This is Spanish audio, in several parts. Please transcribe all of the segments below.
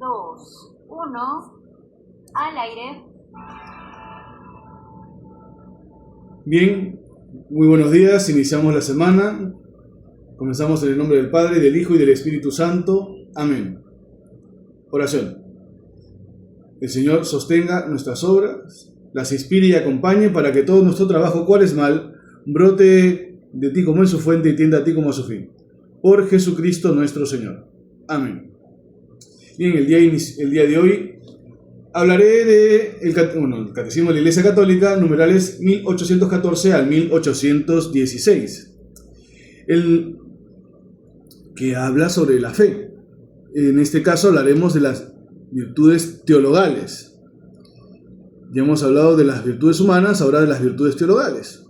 2, 1, al aire. Bien, muy buenos días, iniciamos la semana. Comenzamos en el nombre del Padre, del Hijo y del Espíritu Santo. Amén. Oración. El Señor sostenga nuestras obras, las inspire y acompañe para que todo nuestro trabajo cuaresmal brote de ti como en su fuente y tienda a ti como a su fin. Por Jesucristo nuestro Señor. Amén. Bien, el día de hoy hablaré del Catecismo de la Iglesia Católica, numerales 1814 al 1816. El que habla sobre la fe. En este caso hablaremos de las virtudes teologales. Ya hemos hablado de las virtudes humanas, ahora de las virtudes teologales.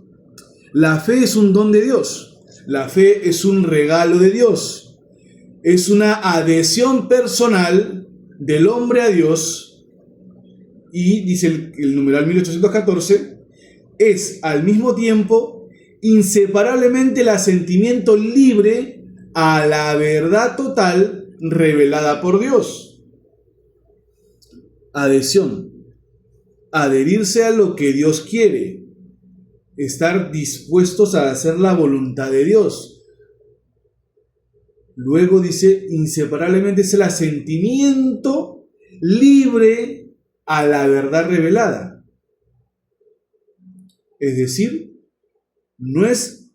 La fe es un don de Dios. La fe es un regalo de Dios. Es una adhesión personal del hombre a Dios. Y dice el numeral 1814, es al mismo tiempo inseparablemente el asentimiento libre a la verdad total revelada por Dios. Adhesión. Adherirse a lo que Dios quiere. Estar dispuestos a hacer la voluntad de Dios. Luego dice, inseparablemente es el asentimiento libre a la verdad revelada. Es decir, no es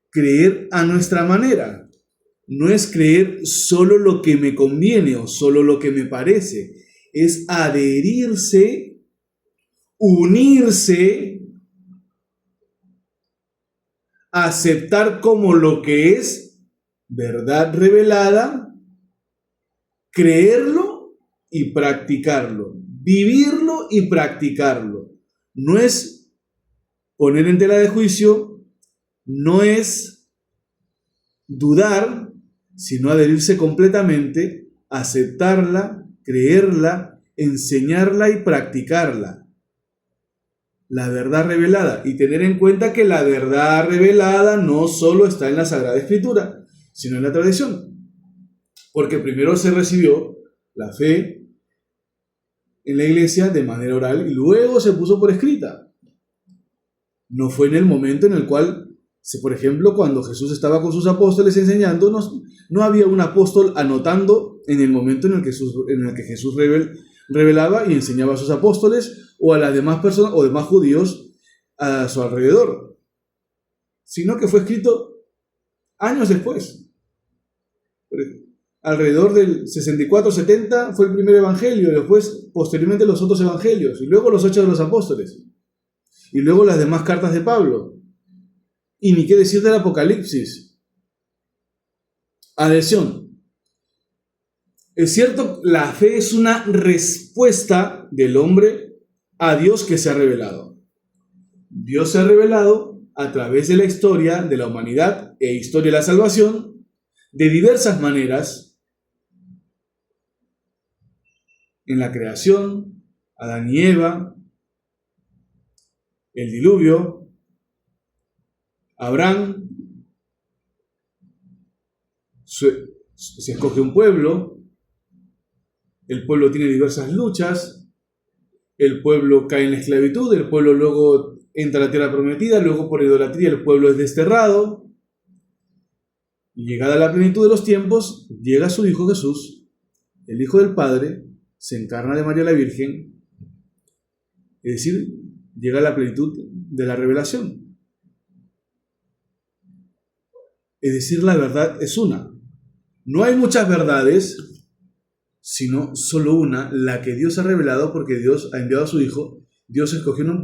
creer a nuestra manera, no es creer solo lo que me conviene o solo lo que me parece, es adherirse, unirse, aceptar como lo que es verdad revelada, creerlo y practicarlo, vivirlo y practicarlo. No es poner en tela de juicio, no es dudar, sino adherirse completamente, aceptarla, creerla, enseñarla y practicarla. La verdad revelada, y tener en cuenta que la verdad revelada no solo está en la Sagrada Escritura, sino en la tradición. Porque primero se recibió la fe en la iglesia de manera oral y luego se puso por escrita. No fue en el momento en el cual, por ejemplo, cuando Jesús estaba con sus apóstoles enseñándonos, no había un apóstol anotando en el momento en el que Jesús revelaba y enseñaba a sus apóstoles o a las demás personas o demás judíos a su alrededor, sino que fue escrito años después. Alrededor del 64-70 fue el primer evangelio, y después, posteriormente, los otros evangelios, y luego los Hechos de los Apóstoles, y luego las demás cartas de Pablo, y ni qué decir del Apocalipsis. Adhesión. Es cierto, la fe es una respuesta del hombre a Dios que se ha revelado. Dios se ha revelado a través de la historia de la humanidad e historia de la salvación de diversas maneras. En la creación, Adán y Eva, el diluvio, Abraham, se escoge un pueblo, el pueblo tiene diversas luchas, el pueblo cae en la esclavitud, el pueblo luego entra a la tierra prometida, luego por idolatría el pueblo es desterrado, y llegada la plenitud de los tiempos, llega su Hijo Jesús, el Hijo del Padre, se encarna de María la Virgen, es decir, llega a la plenitud de la revelación. Es decir, la verdad es una. No hay muchas verdades, sino solo una, la que Dios ha revelado porque Dios ha enviado a su Hijo. Dios escogió un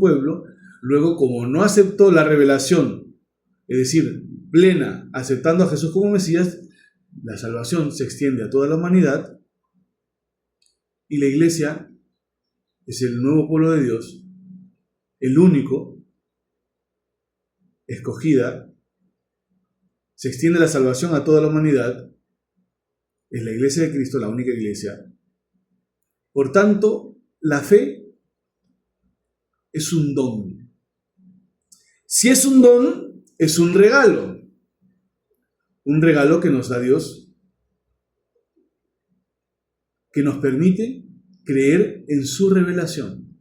pueblo, luego como no aceptó la revelación, es decir, plena, aceptando a Jesús como Mesías, la salvación se extiende a toda la humanidad y la Iglesia es el nuevo pueblo de Dios, el único, escogida, se extiende la salvación a toda la humanidad. Es la Iglesia de Cristo, la única Iglesia. Por tanto, la fe es un don. Si es un don, es un regalo. Un regalo que nos da Dios. que nos permite creer en su revelación.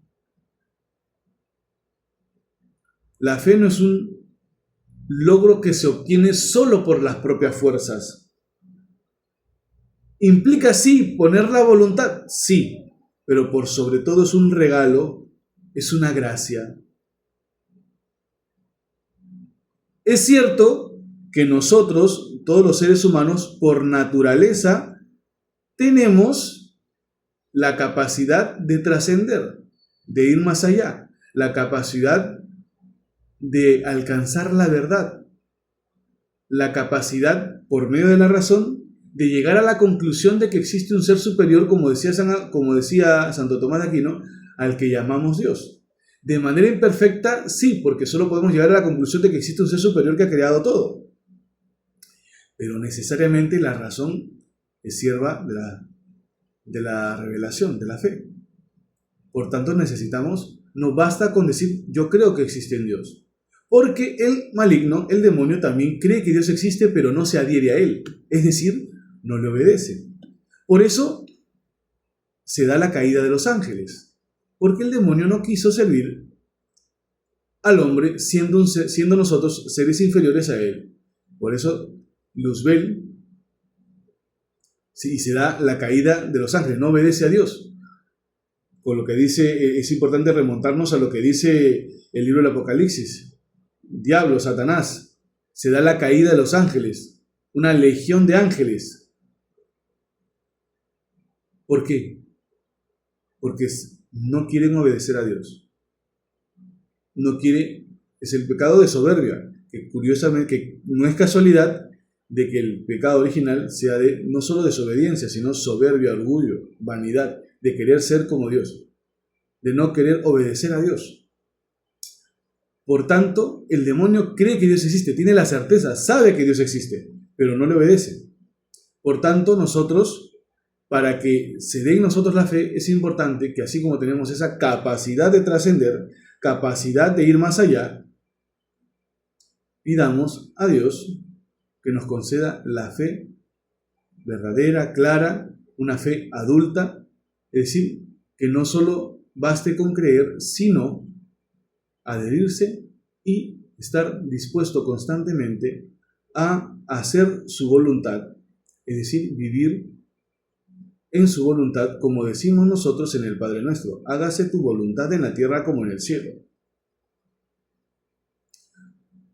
La fe no es un logro que se obtiene solo por las propias fuerzas. ¿Implica sí poner la voluntad? Sí, pero por sobre todo es un regalo, es una gracia. Es cierto que nosotros, todos los seres humanos, por naturaleza, tenemos la capacidad de trascender, de ir más allá, la capacidad de alcanzar la verdad, la capacidad, por medio de la razón, de llegar a la conclusión de que existe un ser superior, como decía Santo Tomás de Aquino, al que llamamos Dios. De manera imperfecta, sí, porque solo podemos llegar a la conclusión de que existe un ser superior que ha creado todo. Pero necesariamente la razón es sierva de la revelación, de la fe. Por tanto, no basta con decir, yo creo que existe un Dios. Porque el maligno, el demonio, también cree que Dios existe, pero no se adhiere a él. Es decir, no le obedece. Por eso se da la caída de los ángeles. Porque el demonio no quiso servir al hombre, siendo nosotros seres inferiores a él. Por eso, Luzbel, sí, se da la caída de los ángeles, no obedece a Dios. Con lo que dice, es importante remontarnos a lo que dice el libro del Apocalipsis. Diablo, Satanás, se da la caída de los ángeles, una legión de ángeles. ¿Por qué? Porque no quieren obedecer a Dios. Es el pecado de soberbia, que curiosamente que no es casualidad de que el pecado original sea de no solo desobediencia, sino soberbia, orgullo, vanidad, de querer ser como Dios, de no querer obedecer a Dios. Por tanto, el demonio cree que Dios existe, tiene la certeza, sabe que Dios existe, pero no le obedece. Por tanto, nosotros, para que se dé en nosotros la fe, es importante que así como tenemos esa capacidad de trascender, capacidad de ir más allá, pidamos a Dios que nos conceda la fe verdadera, clara, una fe adulta, es decir, que no solo baste con creer, sino adherirse y estar dispuesto constantemente a hacer su voluntad, es decir, vivir en su voluntad, como decimos nosotros en el Padre Nuestro: hágase tu voluntad en la tierra como en el cielo.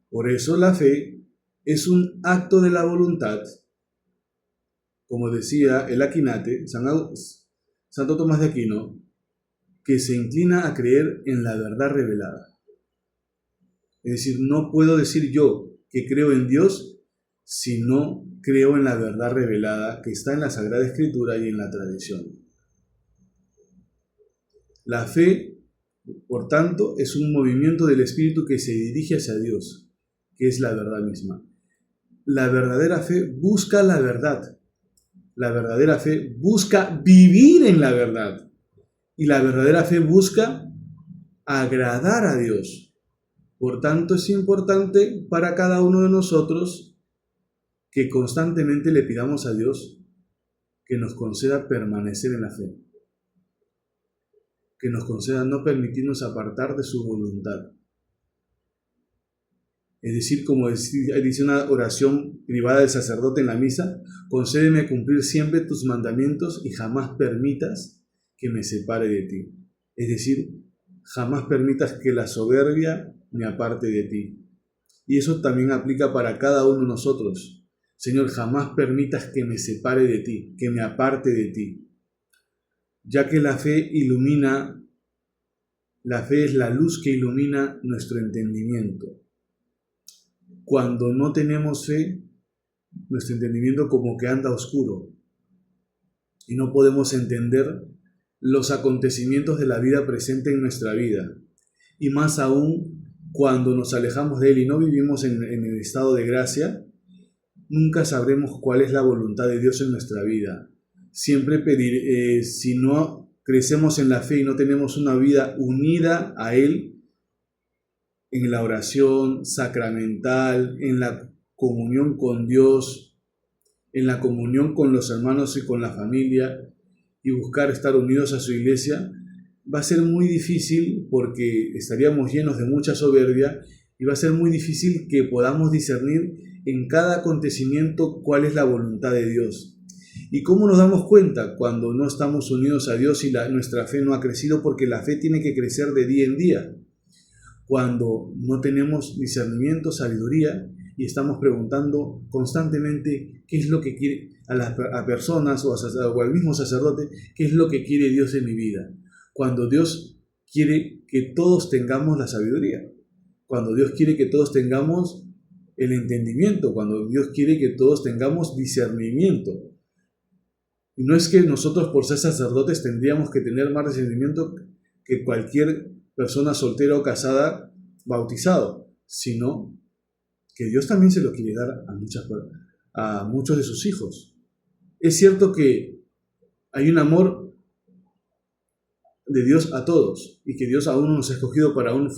Por eso la fe es un acto de la voluntad, como decía el Aquinate, Santo Tomás de Aquino, que se inclina a creer en la verdad revelada. Es decir, no puedo decir yo que creo en Dios si no creo en la verdad revelada que está en la Sagrada Escritura y en la tradición. La fe, por tanto, es un movimiento del Espíritu que se dirige hacia Dios, que es la verdad misma. La verdadera fe busca la verdad. La verdadera fe busca vivir en la verdad. Y la verdadera fe busca agradar a Dios. Por tanto, es importante para cada uno de nosotros que constantemente le pidamos a Dios que nos conceda permanecer en la fe, que nos conceda no permitirnos apartar de su voluntad. Es decir, como dice una oración privada del sacerdote en la misa: concédeme cumplir siempre tus mandamientos y jamás permitas que me separe de ti. Es decir, jamás permitas que la soberbia me aparte de ti. Y eso también aplica para cada uno de nosotros. Señor, jamás permitas que me separe de ti, que me aparte de ti. Ya que la fe es la luz que ilumina nuestro entendimiento. Cuando no tenemos fe, nuestro entendimiento como que anda oscuro y no podemos entender los acontecimientos de la vida presente en nuestra vida. Y más aún cuando nos alejamos de Él y no vivimos en el estado de gracia, nunca sabremos cuál es la voluntad de Dios en nuestra vida. Siempre si no crecemos en la fe y no tenemos una vida unida a Él, en la oración sacramental, en la comunión con Dios, en la comunión con los hermanos y con la familia, y buscar estar unidos a su iglesia, va a ser muy difícil porque estaríamos llenos de mucha soberbia y va a ser muy difícil que podamos discernir en cada acontecimiento cuál es la voluntad de Dios. ¿Y cómo nos damos cuenta cuando no estamos unidos a Dios y nuestra fe no ha crecido? Porque la fe tiene que crecer de día en día. Cuando no tenemos discernimiento, sabiduría, y estamos preguntando constantemente qué es lo que quiere a personas o al mismo sacerdote, qué es lo que quiere Dios en mi vida. Cuando Dios quiere que todos tengamos la sabiduría, cuando Dios quiere que todos tengamos el entendimiento, cuando Dios quiere que todos tengamos discernimiento. Y no es que nosotros por ser sacerdotes tendríamos que tener más discernimiento que cualquier persona soltera o casada bautizado, sino que Dios también se lo quiere dar a muchos de sus hijos. Es cierto que hay un amor de Dios a todos y que Dios a uno nos ha escogido para un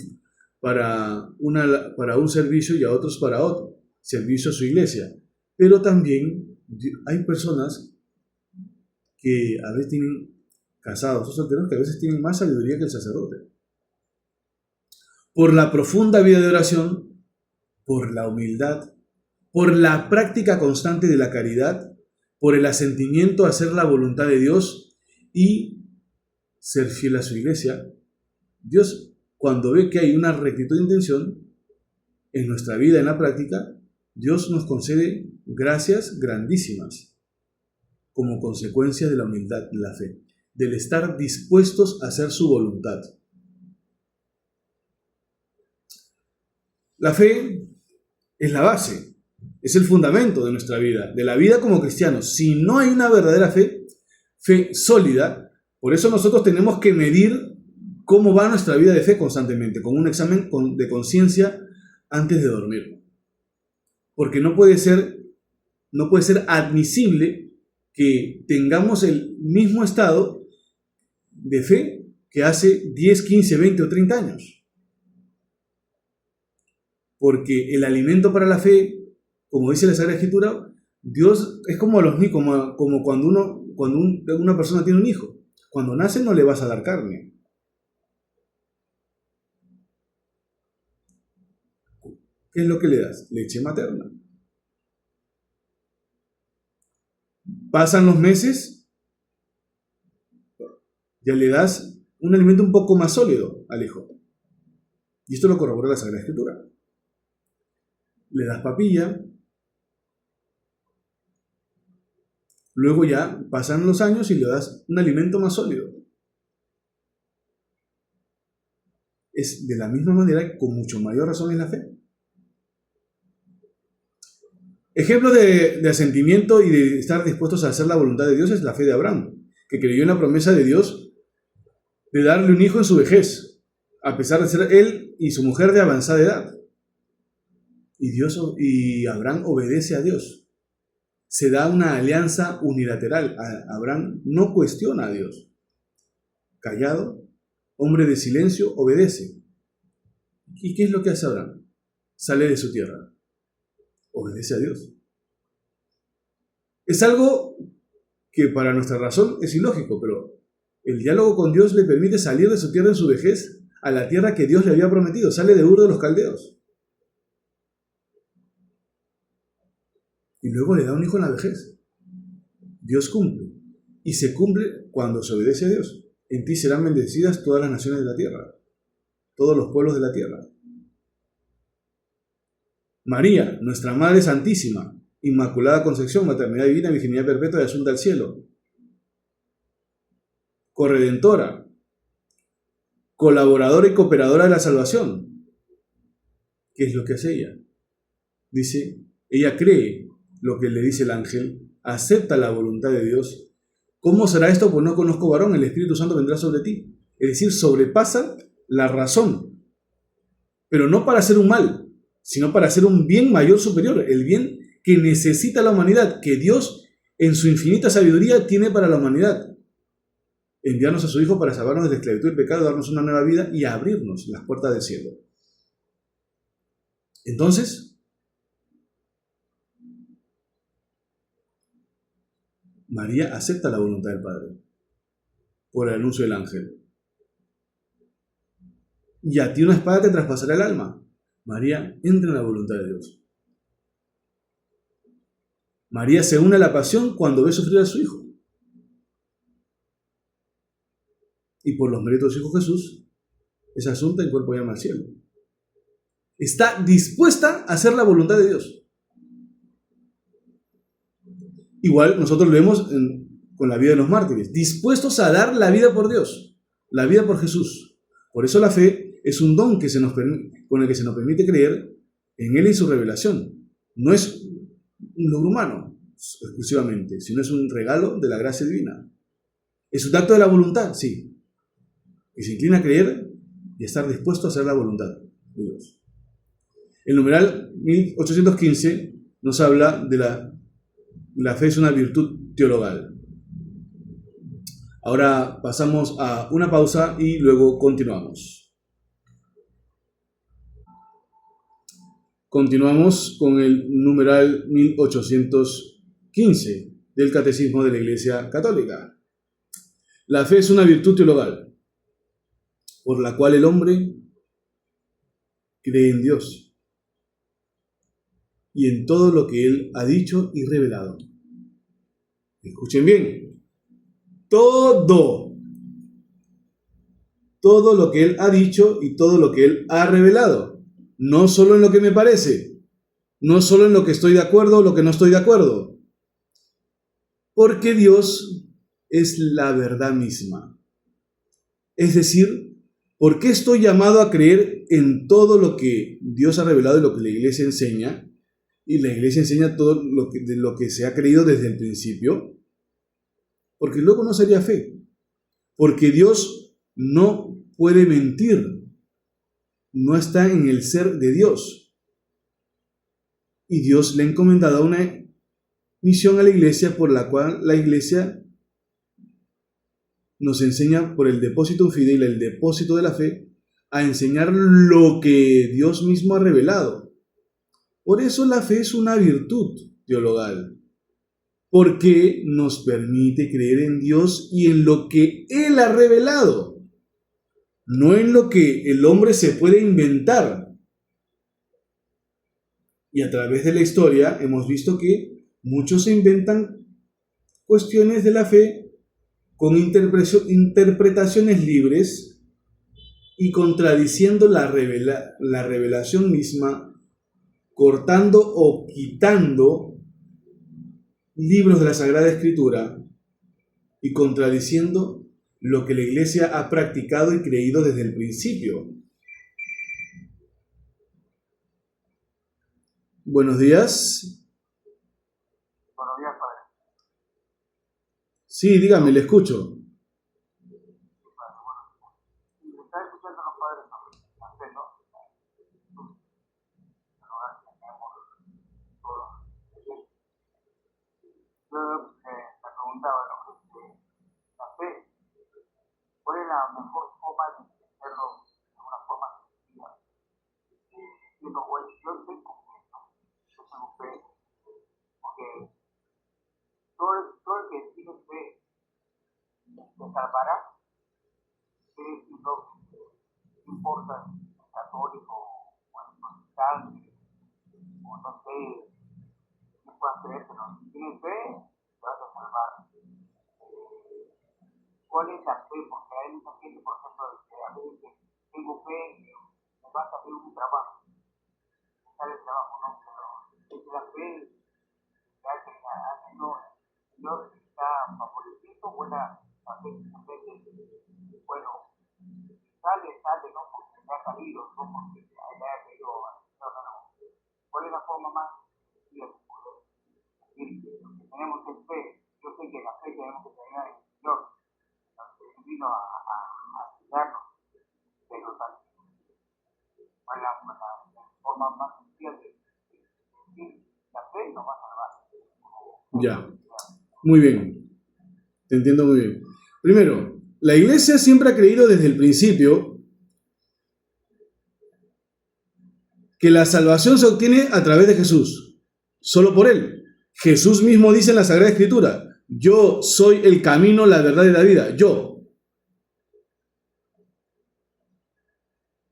servicio y a otros para otro, servicio a su iglesia. Pero también hay personas que a veces tienen casados o solteros que a veces tienen más sabiduría que el sacerdote. Por la profunda vida de oración, por la humildad, por la práctica constante de la caridad, por el asentimiento a hacer la voluntad de Dios y ser fiel a su iglesia, Dios, cuando ve que hay una rectitud de intención en nuestra vida, en la práctica, Dios nos concede gracias grandísimas como consecuencia de la humildad, de la fe, del estar dispuestos a hacer su voluntad. La fe es la base, es el fundamento de nuestra vida, de la vida como cristianos. Si no hay una verdadera fe sólida, por eso nosotros tenemos que medir cómo va nuestra vida de fe constantemente, con un examen de conciencia antes de dormir. Porque no puede ser admisible que tengamos el mismo estado de fe que hace 10, 15, 20 o 30 años. Porque el alimento para la fe, como dice la Sagrada Escritura, Dios es como cuando una persona tiene un hijo. Cuando nace no le vas a dar carne. ¿Qué es lo que le das? Leche materna. Pasan los meses, ya le das un alimento un poco más sólido al hijo. Y esto lo corrobora la Sagrada Escritura. Le das papilla, luego ya pasan los años y le das un alimento más sólido. Es de la misma manera, con mucho mayor razón en la fe. Ejemplo de asentimiento y de estar dispuestos a hacer la voluntad de Dios es la fe de Abraham, que creyó en la promesa de Dios de darle un hijo en su vejez, a pesar de ser él y su mujer de avanzada edad. Y Abraham obedece a Dios. Se da una alianza unilateral. Abraham no cuestiona a Dios. Callado, hombre de silencio, obedece. ¿Y qué es lo que hace Abraham? Sale de su tierra. Obedece a Dios. Es algo que para nuestra razón es ilógico, pero el diálogo con Dios le permite salir de su tierra en su vejez a la tierra que Dios le había prometido. Sale de Ur de los Caldeos. Y luego le da un hijo en la vejez. Dios cumple. Y se cumple cuando se obedece a Dios. En ti serán bendecidas todas las naciones de la tierra. Todos los pueblos de la tierra. María, nuestra Madre Santísima, Inmaculada Concepción, Maternidad Divina, Virginidad Perpetua y Asunta al Cielo. Corredentora. Colaboradora y cooperadora de la salvación. ¿Qué es lo que hace ella? Dice, ella cree lo que le dice el ángel, acepta la voluntad de Dios. ¿Cómo será esto? Pues no conozco varón, el Espíritu Santo vendrá sobre ti. Es decir, sobrepasa la razón, pero no para hacer un mal, sino para hacer un bien mayor superior, el bien que necesita la humanidad, que Dios en su infinita sabiduría tiene para la humanidad. Enviarnos a su Hijo para salvarnos de la esclavitud del pecado, darnos una nueva vida y abrirnos las puertas del cielo. Entonces, María acepta la voluntad del Padre. por el anuncio del ángel. Y a ti una espada te traspasará el alma. María entra en la voluntad de Dios. María se une a la pasión cuando ve sufrir a su hijo. Y por los méritos de su hijo Jesús, es asunta en cuerpo y alma al cielo. Está dispuesta a hacer la voluntad de Dios. Igual nosotros lo vemos con la vida de los mártires, dispuestos a dar la vida por Dios, la vida por Jesús. Por eso la fe es un don que con el que se nos permite creer en Él y su revelación. No es un logro humano exclusivamente, sino es un regalo de la gracia divina. ¿Es un acto de la voluntad? Sí. Y se inclina a creer y a estar dispuesto a hacer la voluntad de Dios. El numeral 1815 nos habla de la fe es una virtud teologal. Ahora pasamos a una pausa y luego continuamos. Continuamos con el numeral 1815 del Catecismo de la Iglesia Católica. La fe es una virtud teologal por la cual el hombre cree en Dios y en todo lo que Él ha dicho y revelado. Escuchen bien. Todo lo que Él ha dicho y todo lo que Él ha revelado. No solo en lo que me parece, no solo en lo que estoy de acuerdo o lo que no estoy de acuerdo. Porque Dios es la verdad misma. Es decir, ¿por qué estoy llamado a creer en todo lo que Dios ha revelado y lo que la Iglesia enseña? Y la Iglesia enseña todo de lo que se ha creído desde el principio. Porque luego no sería fe. Porque Dios no puede mentir. No está en el ser de Dios. Y Dios le ha encomendado una misión a la Iglesia por la cual la Iglesia nos enseña por el depósito fidei, el depósito de la fe, a enseñar lo que Dios mismo ha revelado. Por eso la fe es una virtud teologal, porque nos permite creer en Dios y en lo que Él ha revelado, no en lo que el hombre se puede inventar. Y a través de la historia hemos visto que muchos se inventan cuestiones de la fe con interpretaciones libres y contradiciendo la revelación misma, cortando o quitando libros de la Sagrada Escritura y contradiciendo lo que la Iglesia ha practicado y creído desde el principio. Buenos días. Buenos días, padre. Sí, dígame, le escucho. Está escuchando a los padres sobre la fe, ¿no? Yo me preguntaba, ¿no? La fe, ¿cuál es la mejor forma de hacerlo de una forma sencilla? Yo tengo fe, porque todo el que tiene fe se salvará. No importa si es católico o es protestante o no sé qué pueda creer, pero si tienes fe te vas a salvar. ¿Cuál es la fe? Porque hay mucha gente, por ejemplo, que a veces dice, tengo fe y me va a salir un trabajo. Me sale el trabajo, no, pero es la fe que hace que Dios está favoreciendo buena la fe bueno, sale, no porque me ha salido, no porque haya caído, no. ¿Cuál es la forma más sencilla de poder decir que tenemos que fe? Yo sé que la fe tenemos que tener en el Señor, que vino a ayudarnos, pero ¿cuál es la forma más sencilla de decir la fe nos va a salvar? Ya, muy bien, te entiendo muy bien. Primero, la Iglesia siempre ha creído desde el principio que la salvación se obtiene a través de Jesús, solo por Él. Jesús mismo dice en la Sagrada Escritura, yo soy el camino, la verdad y la vida, yo.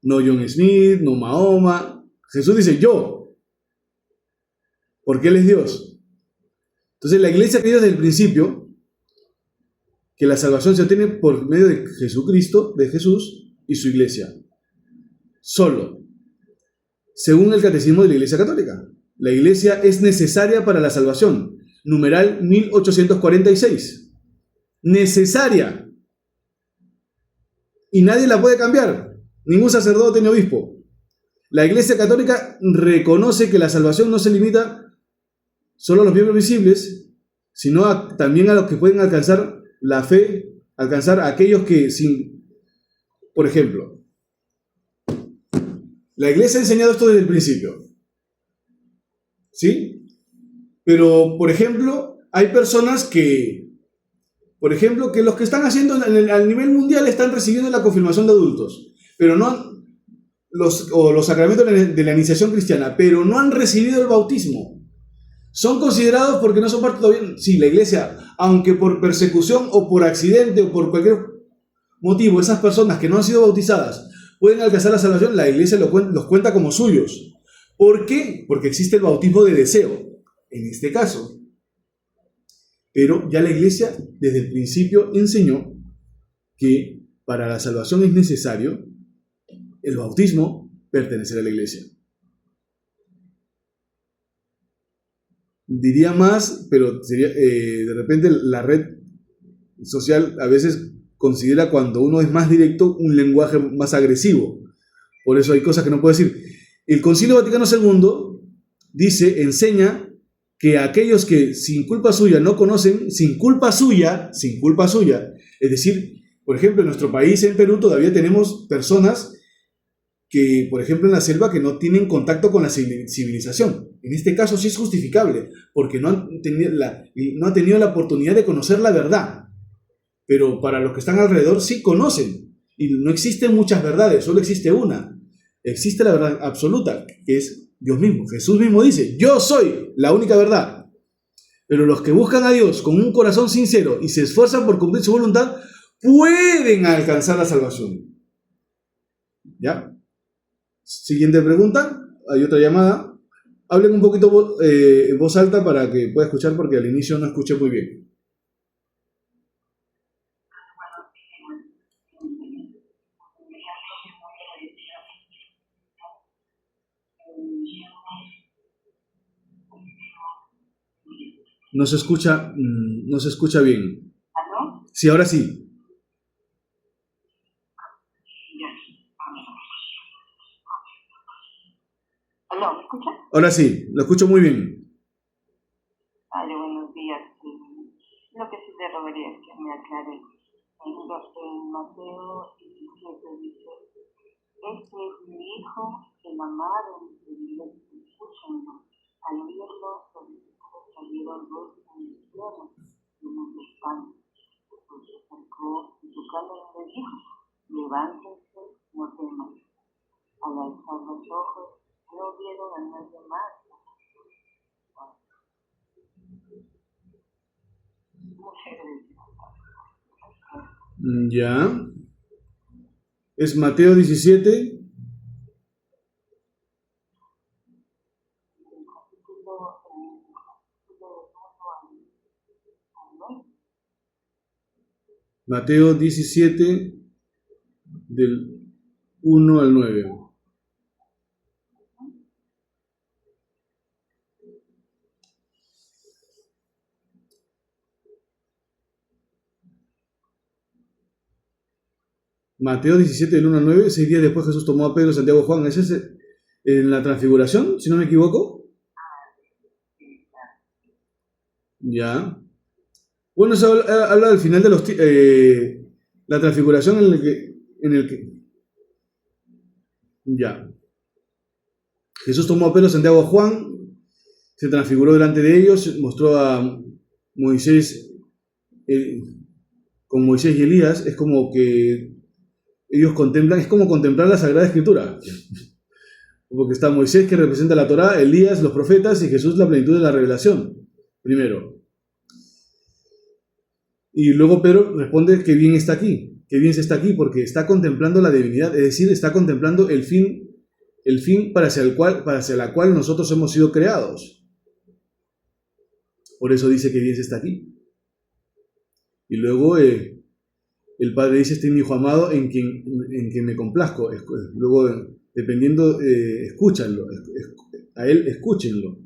No John Smith, no Mahoma. Jesús dice yo, porque Él es Dios. Entonces la iglesia cree desde el principio que la salvación se obtiene por medio de Jesucristo, de Jesús y su iglesia. Solo. Según el catecismo de la Iglesia Católica. La iglesia es necesaria para la salvación. Numeral 1846. Necesaria. Y nadie la puede cambiar. Ningún sacerdote ni obispo. La Iglesia Católica reconoce que la salvación no se limita solo a los miembros visibles, sino también a los que pueden alcanzar la fe, alcanzar a aquellos que por ejemplo, la Iglesia ha enseñado esto desde el principio. ¿Sí? Pero, por ejemplo, hay personas que los que están haciendo a nivel mundial están recibiendo la confirmación de adultos, pero no los sacramentos de la iniciación cristiana, pero no han recibido el bautismo. Son considerados porque no son parte todavía. Sí, la iglesia, aunque por persecución o por accidente o por cualquier motivo, esas personas que no han sido bautizadas pueden alcanzar la salvación, la iglesia los cuenta como suyos. ¿Por qué? Porque existe el bautismo de deseo, en este caso. Pero ya la iglesia desde el principio enseñó que para la salvación es necesario el bautismo pertenecer a la iglesia. Diría más, pero sería, de repente la red social a veces considera cuando uno es más directo un lenguaje más agresivo. Por eso hay cosas que no puedo decir. El Concilio Vaticano II enseña que aquellos que sin culpa suya no conocen, sin culpa suya, es decir, por ejemplo, en nuestro país, en Perú, todavía tenemos personas que, por ejemplo, en la selva, que no tienen contacto con la civilización. En este caso sí es justificable, porque no han tenido la oportunidad de conocer la verdad. Pero para los que están alrededor sí conocen. Y no existen muchas verdades, solo existe una. Existe la verdad absoluta, que es Dios mismo. Jesús mismo dice, yo soy la única verdad. Pero los que buscan a Dios con un corazón sincero y se esfuerzan por cumplir su voluntad, pueden alcanzar la salvación. ¿Ya? Siguiente pregunta. Hay otra llamada. Hablen un poquito en voz alta para que pueda escuchar, porque al inicio no escuché muy bien. No se escucha bien. ¿Aló? Sí, ahora sí. ¿Aló? ¿Me escucha? Ahora sí, lo escucho muy bien. Vale, buenos días. Lo que sí le rogaría es que me aclare. En Mateo 17 dice, este es mi hijo, el amado, el escúchenlo. Al oírlo, los discípulos salieron dos en el cielo, llenos de espanto. Pues se acercó y tocándole le dijo, levántense, no teman. Al alzar los ojos, no vieron a nadie más. Muchas gracias. Ya. Es Mateo 17. Mateo 17, del 1 al 9. Mateo 17, del 1 al 9. 6 días después Jesús tomó a Pedro, Santiago y Juan. ¿Es ese en la transfiguración, si no me equivoco? Ya. Bueno, eso habla del final de la transfiguración en el que ya. Jesús tomó a Pedro, Santiago y Juan, se transfiguró delante de ellos, mostró a Moisés, con Moisés y Elías. Es como que ellos contemplan, es como contemplar la Sagrada Escritura. Porque está Moisés, que representa la Torá, Elías, los profetas, y Jesús, la plenitud de la revelación. Primero. Y luego Pedro responde que bien está aquí. qué bien se está aquí, porque está contemplando la divinidad, es decir, está contemplando el fin para hacia la cual nosotros hemos sido creados. Por eso dice que bien se está aquí. Y luego el Padre dice, este es mi Hijo amado en quien me complazco. Luego, dependiendo, escúchanlo, a Él escúchenlo.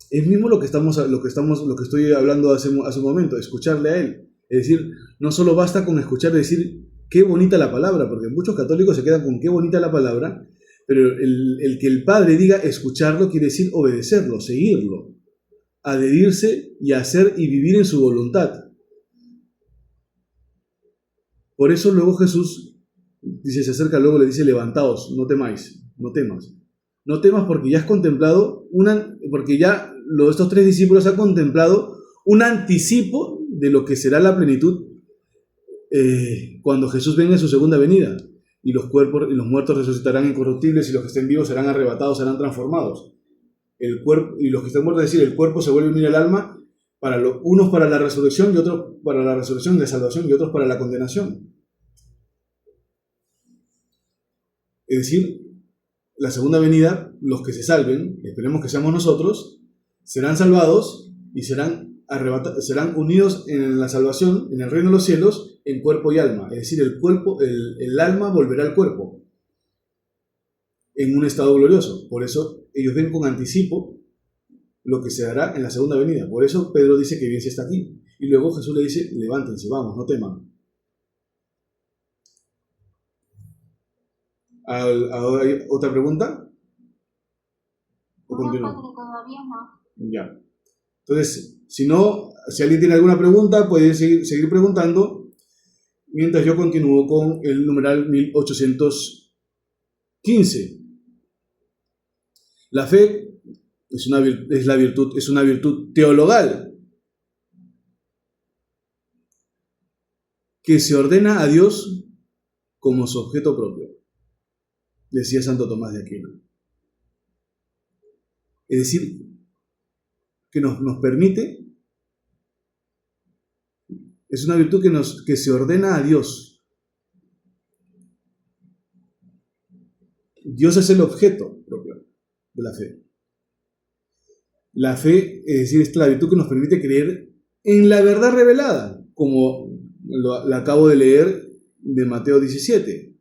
Es mismo lo que estoy hablando hace un momento, escucharle a Él. Es decir, no solo basta con escuchar y decir qué bonita la palabra, porque muchos católicos se quedan con qué bonita la palabra, pero el que el Padre diga escucharlo quiere decir obedecerlo, seguirlo, adherirse y hacer y vivir en su voluntad. Por eso luego Jesús dice, se acerca, luego le dice, levantaos, no temáis, no temas. No temas porque ya has contemplado, porque ya estos 3 discípulos han contemplado un anticipo de lo que será la plenitud cuando Jesús venga en su segunda venida. Y los muertos resucitarán incorruptibles y los que estén vivos serán arrebatados, serán transformados. El cuerpo, y los que estén muertos, es decir, el cuerpo se vuelve a unir al alma, unos para la resurrección y otros para la resurrección y la salvación y otros para la condenación. Es decir, la segunda venida, los que se salven, esperemos que seamos nosotros, serán salvados y serán unidos en la salvación, en el reino de los cielos, en cuerpo y alma. Es decir, el alma volverá al cuerpo en un estado glorioso. Por eso ellos ven con anticipo lo que se dará en la segunda venida. Por eso Pedro dice que bien se está aquí. Y luego Jesús le dice, levántense, vamos, no teman. ¿Ahora hay otra pregunta? ¿O continúo? Todavía no. Ya. Entonces, si alguien tiene alguna pregunta, puede seguir preguntando, mientras yo continúo con el numeral 1815. La fe es una virtud teologal que se ordena a Dios como su objeto propio, decía Santo Tomás de Aquino. Es decir, que nos permite, es una virtud que se ordena a Dios. Dios es el objeto propio de la fe. La fe, es decir, es la virtud que nos permite creer en la verdad revelada, como la acabo de leer de Mateo 17.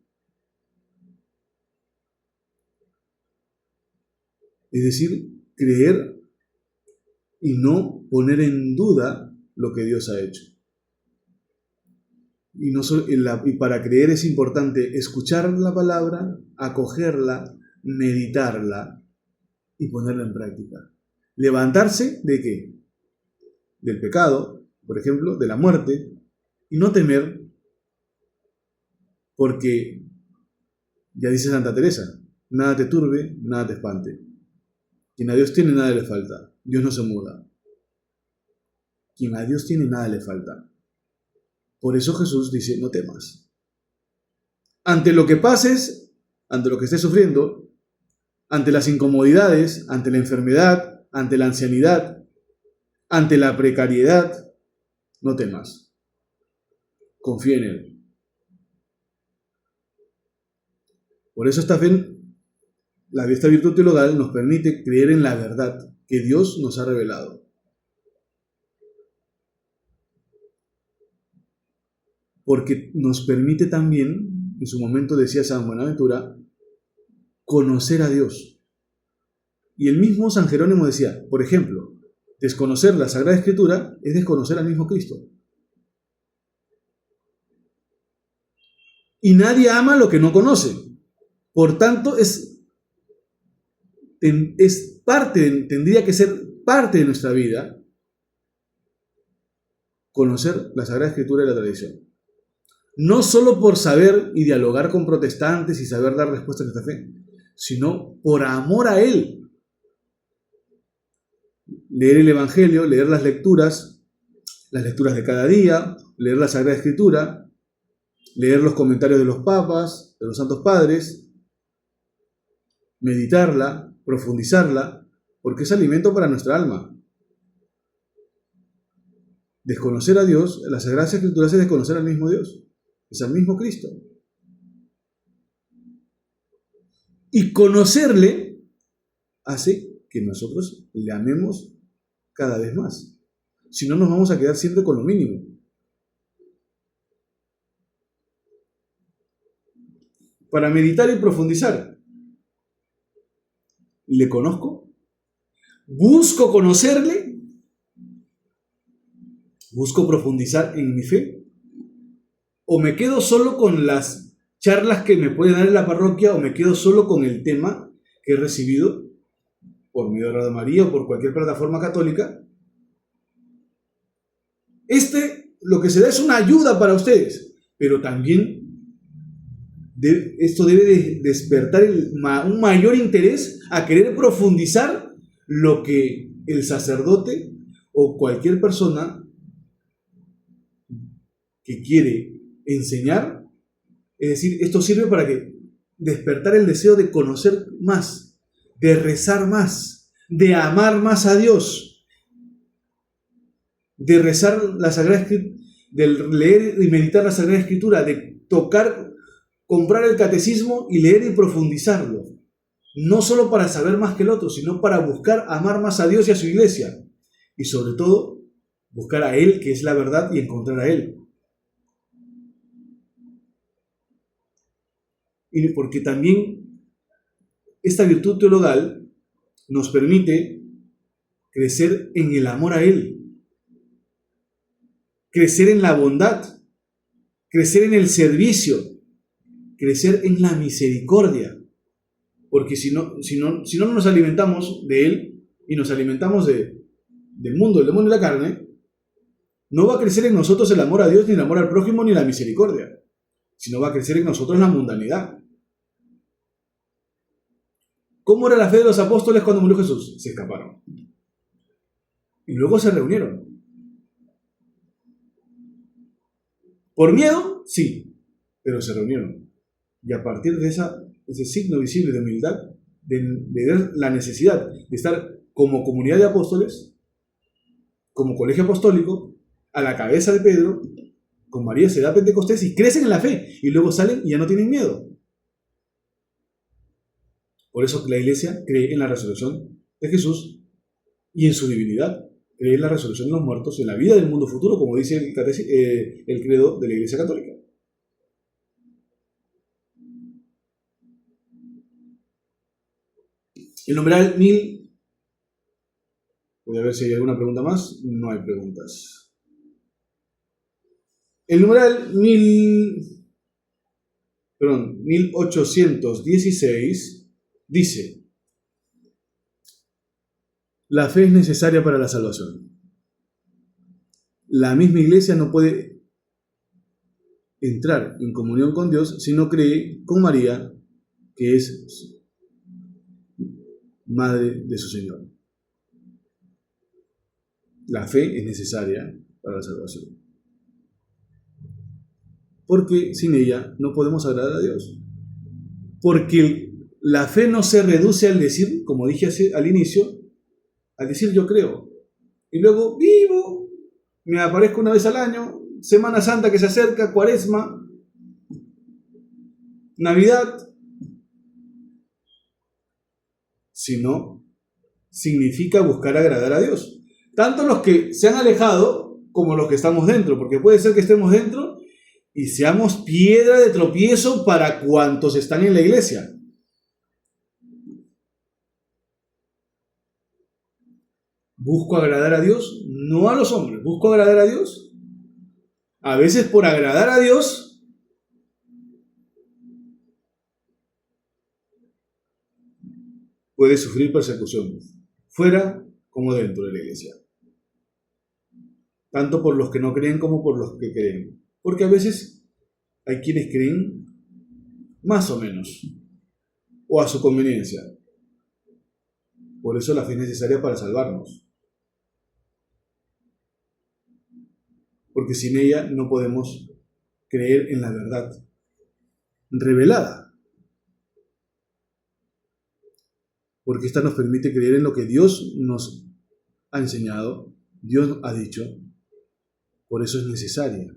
Es decir, creer y no poner en duda lo que Dios ha hecho. Y para creer es importante escuchar la palabra, acogerla, meditarla y ponerla en práctica. Levantarse ¿de qué? Del pecado, por ejemplo, de la muerte, y no temer, porque ya dice Santa Teresa, nada te turbe, nada te espante. Quien a Dios tiene, nada le falta. Dios no se muda. Quien a Dios tiene, nada le falta. Por eso Jesús dice, no temas. Ante lo que pases, ante lo que estés sufriendo, ante las incomodidades, ante la enfermedad, ante la ancianidad, ante la precariedad, no temas. Confía en Él. Por eso esta virtud teologal nos permite creer en la verdad que Dios nos ha revelado. Porque nos permite también, en su momento decía San Buenaventura, conocer a Dios. Y el mismo San Jerónimo decía, por ejemplo, desconocer la Sagrada Escritura es desconocer al mismo Cristo. Y nadie ama lo que no conoce. Por tanto, tendría que ser parte de nuestra vida conocer la Sagrada Escritura y la tradición. No solo por saber y dialogar con protestantes y saber dar respuesta a nuestra fe, sino por amor a Él. Leer el Evangelio, leer las lecturas de cada día, leer la Sagrada Escritura, leer los comentarios de los papas, de los santos padres, meditarla, profundizarla, porque es alimento para nuestra alma. Desconocer a Dios, las Sagradas Escrituras, es desconocer al mismo Dios, es al mismo Cristo. Y conocerle hace que nosotros le amemos cada vez más. Si no, nos vamos a quedar siempre con lo mínimo. Para meditar y profundizar, ¿le conozco? ¿Busco conocerle? ¿Busco profundizar en mi fe? ¿O me quedo solo con las charlas que me puede dar en la parroquia, o me quedo solo con el tema que he recibido por medio de Radio María o por cualquier plataforma católica? Lo que se da es una ayuda para ustedes, pero también esto debe despertar un mayor interés a querer profundizar lo que el sacerdote o cualquier persona que quiere enseñar. Es decir, esto sirve para despertar el deseo de conocer más, de rezar más, de amar más a Dios, de rezar la Sagrada Escritura, de leer y meditar la Sagrada Escritura, de comprar el catecismo y leer y profundizarlo. No solo para saber más que el otro, sino para buscar amar más a Dios y a su iglesia. Y sobre todo, buscar a Él, que es la verdad, y encontrar a Él. Y porque también esta virtud teologal nos permite crecer en el amor a Él, crecer en la bondad, crecer en el servicio, crecer en la misericordia. Porque si no nos alimentamos de Él y nos alimentamos del mundo, del demonio y la carne, no va a crecer en nosotros el amor a Dios, ni el amor al prójimo, ni la misericordia, sino va a crecer en nosotros la mundanidad. ¿Cómo era la fe de los apóstoles cuando murió Jesús? Se escaparon. Y luego se reunieron. ¿Por miedo? Sí, pero se reunieron. Y a partir de ese signo visible de humildad, de ver la necesidad de estar como comunidad de apóstoles, como colegio apostólico, a la cabeza de Pedro, con María se da Pentecostés y crecen en la fe. Y luego salen y ya no tienen miedo. Por eso la Iglesia cree en la resurrección de Jesús y en su divinidad. Cree en la resurrección de los muertos, en la vida del mundo futuro, como dice el credo de la Iglesia Católica. El numeral 1000. Voy a ver si hay alguna pregunta más. No hay preguntas. El numeral 1816 dice: la fe es necesaria para la salvación. La misma Iglesia no puede entrar en comunión con Dios si no cree con María, que es madre de su Señor. La fe es necesaria para la salvación, porque sin ella no podemos agradar a Dios. Porque la fe no se reduce al decir, como dije al inicio, al decir yo creo, y luego vivo, me aparezco una vez al año, Semana Santa que se acerca, Cuaresma, Navidad, sino significa buscar agradar a Dios. Tanto los que se han alejado como los que estamos dentro, porque puede ser que estemos dentro y seamos piedra de tropiezo para cuantos están en la iglesia. ¿Busco agradar a Dios? No a los hombres. ¿Busco agradar a Dios? A veces por agradar a Dios puede sufrir persecución, fuera como dentro de la iglesia. Tanto por los que no creen como por los que creen. Porque a veces hay quienes creen más o menos, o a su conveniencia. Por eso la fe es necesaria para salvarnos. Porque sin ella no podemos creer en la verdad revelada. Porque esta nos permite creer en lo que Dios nos ha enseñado, Dios ha dicho, Por eso es necesaria.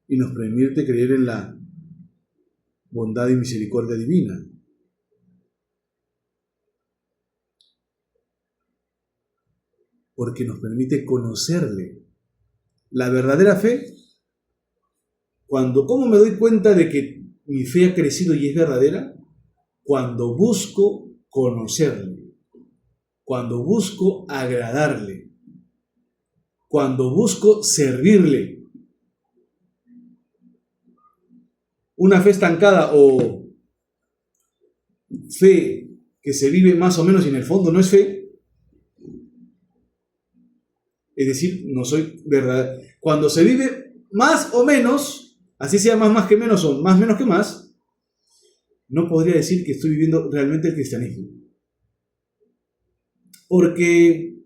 Y nos permite creer en la bondad y misericordia divina. Porque nos permite conocerle. La verdadera fe, ¿cómo me doy cuenta de que mi fe ha crecido y es verdadera? Cuando busco conocerle, cuando busco agradarle, cuando busco servirle. Una fe estancada o fe que se vive más o menos y en el fondo no es fe, es decir, no soy verdadero. Cuando se vive más o menos, así sea más que menos o más menos que más, no podría decir que estoy viviendo realmente el cristianismo. Porque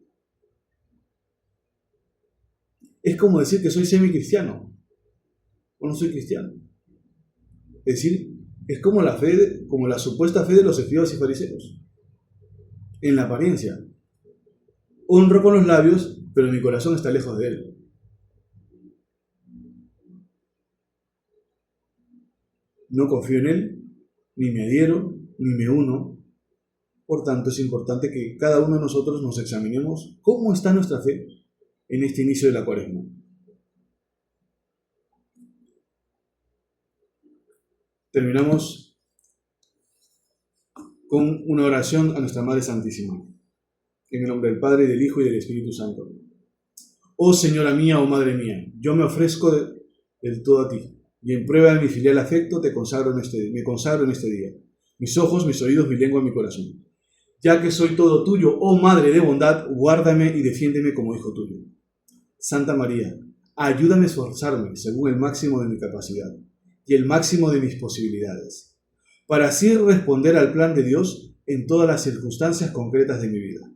es como decir que soy semi-cristiano o no soy cristiano. Es decir, es como la supuesta fe de los escribas y fariseos. En la apariencia. Honro con los labios, pero mi corazón está lejos de él. No confío en él, ni me adhiero, ni me uno. Por tanto, es importante que cada uno de nosotros nos examinemos cómo está nuestra fe en este inicio de la Cuaresma. Terminamos con una oración a nuestra Madre Santísima. En el nombre del Padre, del Hijo y del Espíritu Santo. Oh Señora mía, oh Madre mía, yo me ofrezco del todo a ti, y en prueba de mi filial afecto me consagro en este día. Mis ojos, mis oídos, mi lengua, mi corazón. Ya que soy todo tuyo, oh Madre de bondad, guárdame y defiéndeme como hijo tuyo. Santa María, ayúdame a esforzarme según el máximo de mi capacidad y el máximo de mis posibilidades, para así responder al plan de Dios en todas las circunstancias concretas de mi vida.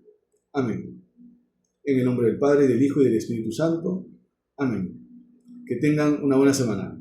Amén. En el nombre del Padre, del Hijo y del Espíritu Santo. Amén. Que tengan una buena semana.